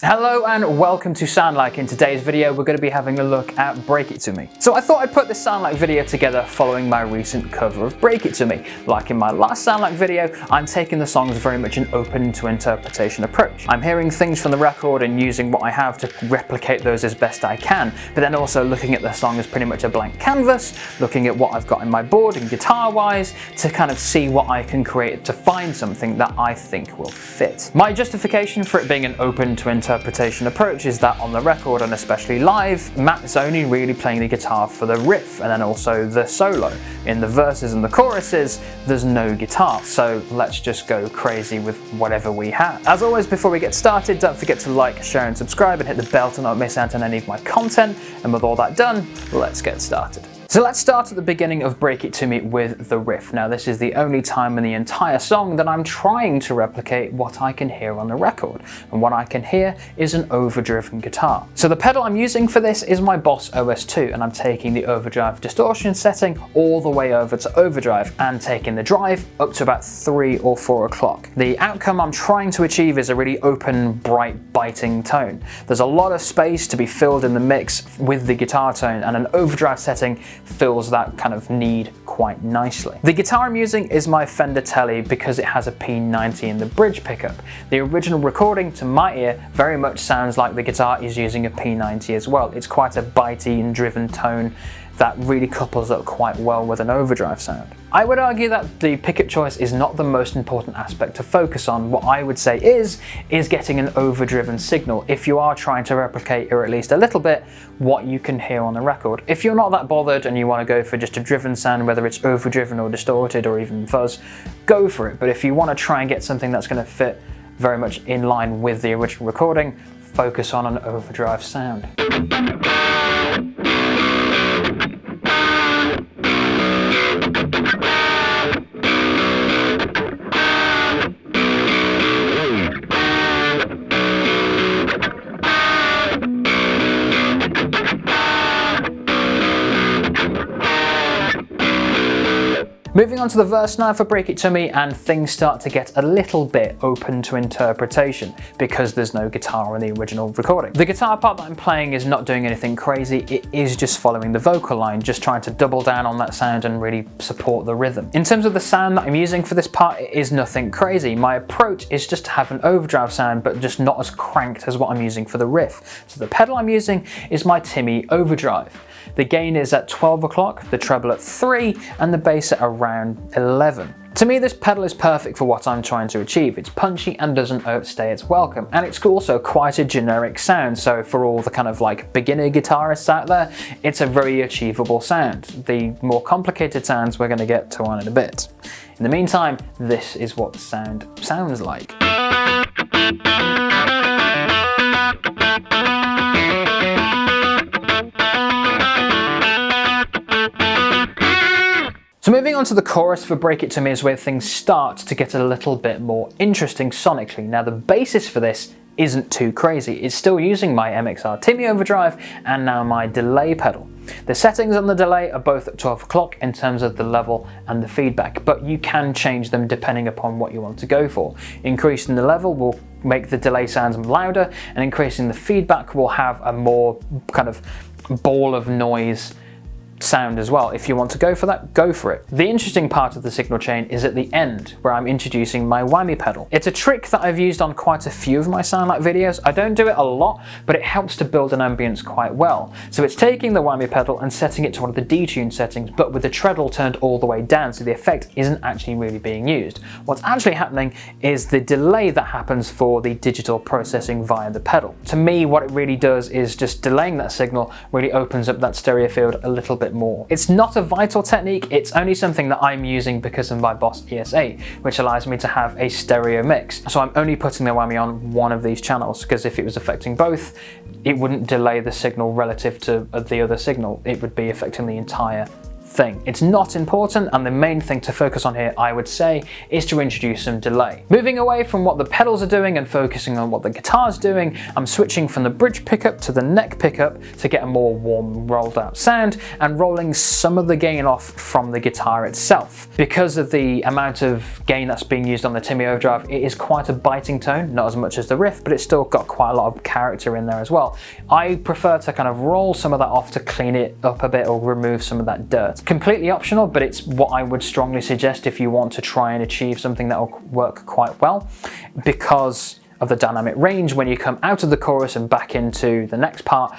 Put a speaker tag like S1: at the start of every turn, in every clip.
S1: Hello and welcome to Sound Like. In today's video we're going to be having a look at Break It To Me. So I thought I'd put this Sound Like video together following my recent cover of Break It To Me. Like in my last Sound Like video, I'm taking the songs very much an open to interpretation approach. I'm hearing things from the record and using what I have to replicate those as best I can, but then also looking at the song as pretty much a blank canvas, looking at what I've got in my board and guitar wise to kind of see what I can create to find something that I think will fit. My justification for it being an open to interpretation approach is that on the record and especially live, Matt is only really playing the guitar for the riff and then also the solo. In the verses and the choruses, there's no guitar, so let's just go crazy with whatever we have. As always, before we get started, don't forget to like, share and subscribe and hit the bell to not miss out on any of my content, and with all that done, let's get started. So let's start at the beginning of Break It To Me with the riff. Now this is the only time in the entire song that I'm trying to replicate what I can hear on the record, and what I can hear is an overdriven guitar. So the pedal I'm using for this is my Boss OS2, and I'm taking the overdrive distortion setting all the way over to overdrive and taking the drive up to about 3 or 4 o'clock. The outcome I'm trying to achieve is a really open, bright, biting tone. There's a lot of space to be filled in the mix with the guitar tone, and an overdrive setting fills that kind of need quite nicely. The guitar I'm using is my Fender Tele because it has a P90 in the bridge pickup. The original recording to my ear very much sounds like the guitar is using a P90 as well. It's quite a bitey and driven tone that really couples up quite well with an overdrive sound. I would argue that the pickup choice is not the most important aspect to focus on. What I would say is getting an overdriven signal if you are trying to replicate, or at least a little bit, what you can hear on the record. If you're not that bothered and you want to go for just a driven sound, whether it's overdriven or distorted or even fuzz, go for it. But if you want to try and get something that's going to fit very much in line with the original recording, focus on an overdrive sound. Moving on to the verse now for Break It To Me, and things start to get a little bit open to interpretation because there's no guitar in the original recording. The guitar part that I'm playing is not doing anything crazy, it is just following the vocal line, just trying to double down on that sound and really support the rhythm. In terms of the sound that I'm using for this part, it is nothing crazy. My approach is just to have an overdrive sound, but just not as cranked as what I'm using for the riff. So the pedal I'm using is my Timmy Overdrive. The gain is at 12 o'clock, the treble at 3, and the bass at around 11. To me, this pedal is perfect for what I'm trying to achieve. It's punchy and doesn't overstay its welcome, and it's also quite a generic sound, so for all the kind of like beginner guitarists out there, it's a very achievable sound. The more complicated sounds we're going to get to on in a bit. In the meantime, this is what the sound sounds like. So moving on to the chorus for Break It To Me is where things start to get a little bit more interesting sonically. Now the basis for this isn't too crazy. It's still using my MXR Timmy Overdrive and now my delay pedal. The settings on the delay are both at 12 o'clock in terms of the level and the feedback, but you can change them depending upon what you want to go for. Increasing the level will make the delay sounds louder, and increasing the feedback will have a more kind of ball of noise sound as well. If you want to go for that, go for it. The interesting part of the signal chain is at the end, where I'm introducing my whammy pedal. It's a trick that I've used on quite a few of my Sound Like videos. I don't do it a lot, but it helps to build an ambience quite well. So it's taking the whammy pedal and setting it to one of the detune settings, but with the treble turned all the way down, so the effect isn't actually really being used. What's actually happening is the delay that happens for the digital processing via the pedal. To me, what it really does is just delaying that signal really opens up that stereo field a little bit more. It's not a vital technique, it's only something that I'm using because of my Boss ES8, which allows me to have a stereo mix. So I'm only putting the whammy on one of these channels, because if it was affecting both, it wouldn't delay the signal relative to the other signal. It would be affecting the entire thing. It's not important, and the main thing to focus on here, I would say, is to introduce some delay. Moving away from what the pedals are doing and focusing on what the guitar's doing, I'm switching from the bridge pickup to the neck pickup to get a more warm, rolled out sound, and rolling some of the gain off from the guitar itself. Because of the amount of gain that's being used on the Timmy Overdrive, it is quite a biting tone, not as much as the Riff, but it's still got quite a lot of character in there as well. I prefer to kind of roll some of that off to clean it up a bit or remove some of that dirt. Completely optional, but it's what I would strongly suggest if you want to try and achieve something that will work quite well, because of the dynamic range. When you come out of the chorus and back into the next part,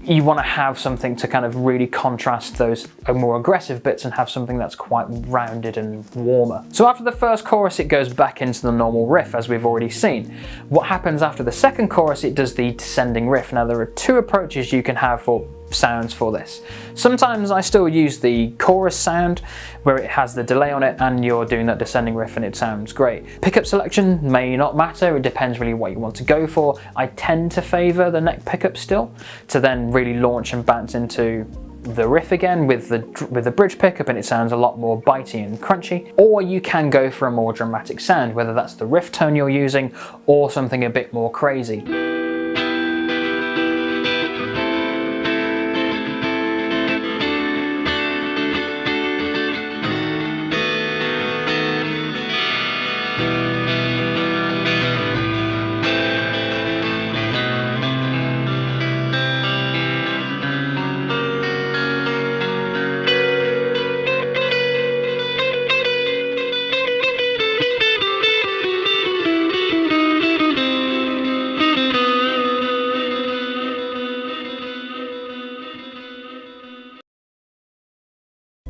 S1: you want to have something to kind of really contrast those more aggressive bits and have something that's quite rounded and warmer. So after the first chorus, it goes back into the normal riff, as we've already seen. What happens after the second chorus, it does the descending riff. Now, there are two approaches you can have for sounds for this. Sometimes I still use the chorus sound where it has the delay on it and you're doing that descending riff and it sounds great. Pickup selection may not matter, it depends really what you want to go for. I tend to favour the neck pickup still, to then really launch and bounce into the riff again with the bridge pickup, and it sounds a lot more bitey and crunchy. Or you can go for a more dramatic sound, whether that's the riff tone you're using or something a bit more crazy.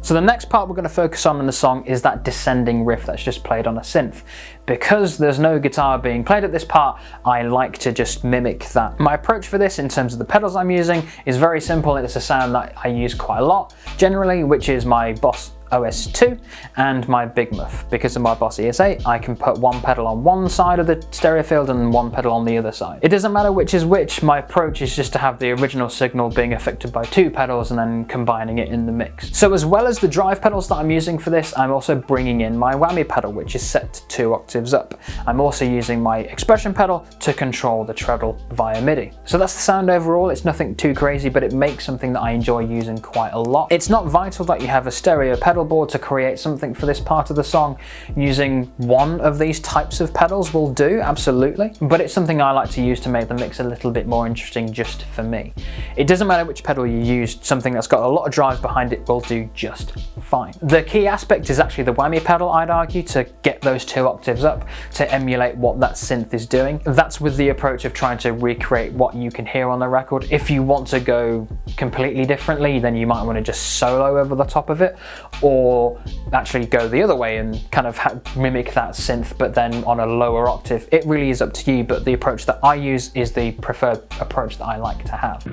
S1: So the next part we're going to focus on in the song is that descending riff that's just played on a synth. Because there's no guitar being played at this part, I like to just mimic that. My approach for this in terms of the pedals I'm using is very simple. It's a sound that I use quite a lot generally, which is my Boss OS2 and my Big Muff. Because of my Boss ES8, I can put one pedal on one side of the stereo field and one pedal on the other side. It doesn't matter which is which, my approach is just to have the original signal being affected by two pedals and then combining it in the mix. So as well as the drive pedals that I'm using for this, I'm also bringing in my whammy pedal, which is set to 2 octaves up. I'm also using my expression pedal to control the treble via MIDI. So that's the sound overall. It's nothing too crazy, but it makes something that I enjoy using quite a lot. It's not vital that you have a stereo pedal board to create something for this part of the song. Using one of these types of pedals will do, absolutely, but it's something I like to use to make the mix a little bit more interesting just for me. It doesn't matter which pedal you use, something that's got a lot of drive behind it will do just fine. The key aspect is actually the whammy pedal, I'd argue, to get those 2 octaves up, to emulate what that synth is doing. That's with the approach of trying to recreate what you can hear on the record. If you want to go completely differently, then you might want to just solo over the top of it, or actually go the other way and kind of mimic that synth but then on a lower octave. It really is up to you, but the approach that I use is the preferred approach that I like to have.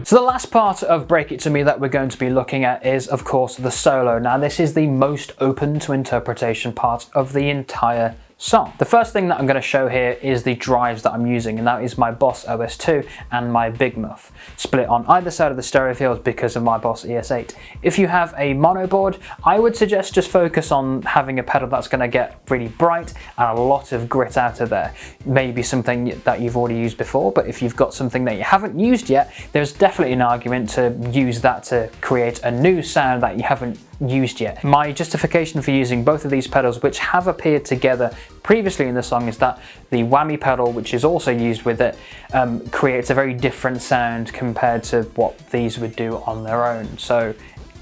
S1: So the last part of Break It To Me that we're going to be looking at is, of course, the solo. Now, this is the most open to interpretation part of the entire song. The first thing that I'm going to show here is the drives that I'm using, and that is my Boss OS2 and my Big Muff, split on either side of the stereo field because of my Boss ES8. If you have a mono board, I would suggest just focus on having a pedal that's going to get really bright and a lot of grit out of there. Maybe something that you've already used before, but if you've got something that you haven't used yet, there's definitely an argument to use that to create a new sound that you haven't used yet. My justification for using both of these pedals, which have appeared together previously in the song, is that the whammy pedal, which is also used with it, creates a very different sound compared to what these would do on their own. So,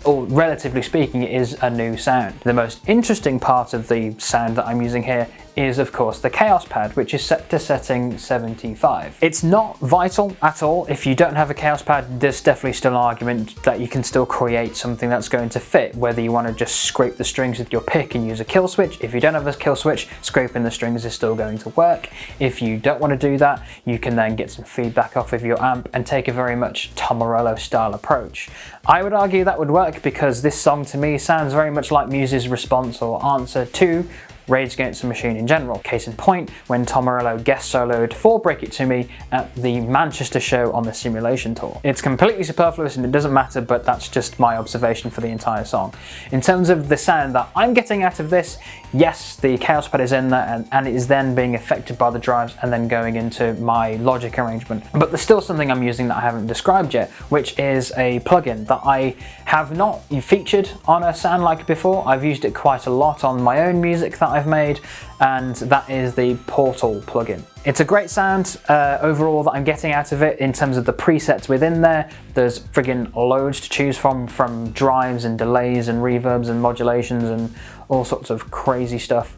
S1: or relatively speaking, it is a new sound. The most interesting part of the sound that I'm using here is, of course, the Kaoss Pad, which is set to setting 75. It's not vital at all. If you don't have a Kaoss Pad, there's definitely still an argument that you can still create something that's going to fit, whether you want to just scrape the strings with your pick and use a kill switch. If you don't have a kill switch, scraping the strings is still going to work. If you don't want to do that, you can then get some feedback off of your amp and take a very much Tom Morello style approach. I would argue that would work because this song to me sounds very much like Muse's response or answer to Rage Against the Machine in general. Case in point, when Tom Morello guest soloed for Break It To Me at the Manchester show on the Simulation Tour. It's completely superfluous and it doesn't matter, but that's just my observation for the entire song. In terms of the sound that I'm getting out of this, yes, the Kaoss Pad is in there and it is then being affected by the drives and then going into my Logic arrangement. But there's still something I'm using that I haven't described yet, which is a plugin that I have not featured on a Sound Like before. I've used it quite a lot on my own music that I've made, and that is the Portal plugin. It's a great sound overall that I'm getting out of it in terms of the presets within there. There's friggin' loads to choose from drives and delays and reverbs and modulations and all sorts of crazy stuff.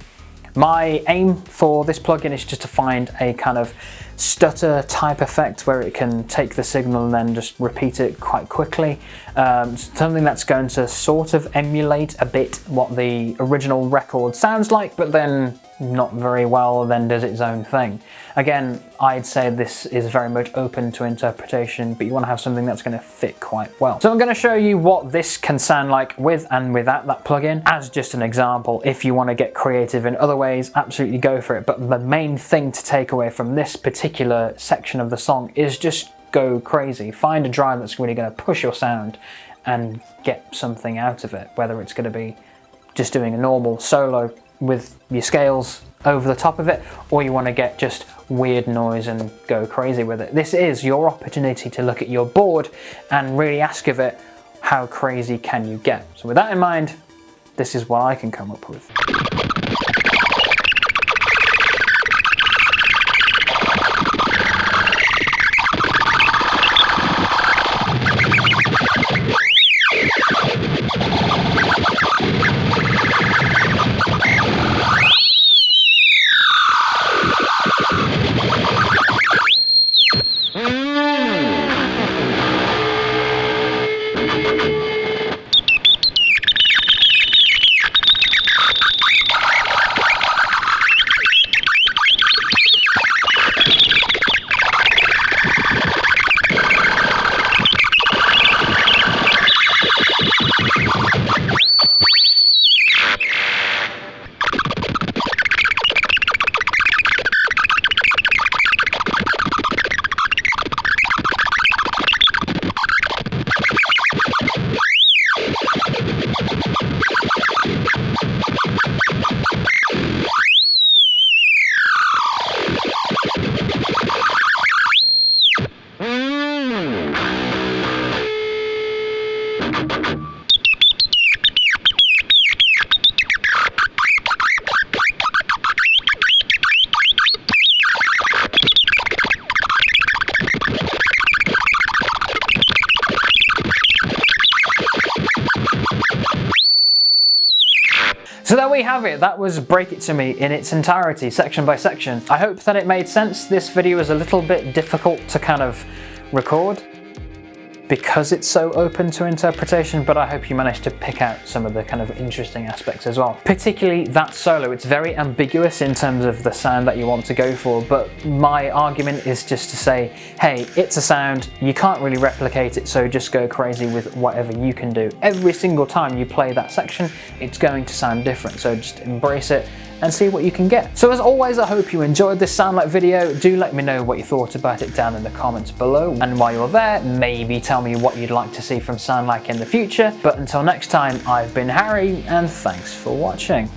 S1: My aim for this plugin is just to find a kind of stutter type effect where it can take the signal and then just repeat it quite quickly. Something that's going to sort of emulate a bit what the original record sounds like, but then not very well, then does its own thing. Again, I'd say this is very much open to interpretation, but you want to have something that's going to fit quite well. So I'm going to show you what this can sound like with and without that plugin as just an example. If you want to get creative in other ways, absolutely go for it. But the main thing to take away from this particular section of the song is just go crazy. Find a drive that's really going to push your sound and get something out of it, whether it's going to be just doing a normal solo with your scales over the top of it, or you want to get just weird noise and go crazy with it. This is your opportunity to look at your board and really ask of it, how crazy can you get? So with that in mind, this is what I can come up with. So there we have it, that was Break It To Me in its entirety, section by section. I hope that it made sense. This video is a little bit difficult to kind of record because it's so open to interpretation, but I hope you managed to pick out some of the kind of interesting aspects as well. Particularly that solo, it's very ambiguous in terms of the sound that you want to go for, but my argument is just to say, hey, it's a sound, you can't really replicate it, so just go crazy with whatever you can do. Every single time you play that section, it's going to sound different, so just embrace it and see what you can get. So as always, I hope you enjoyed this Sound Like video. Do let me know what you thought about it down in the comments below. And while you're there, maybe tell me what you'd like to see from Sound Like in the future. But until next time, I've been Harry, and thanks for watching.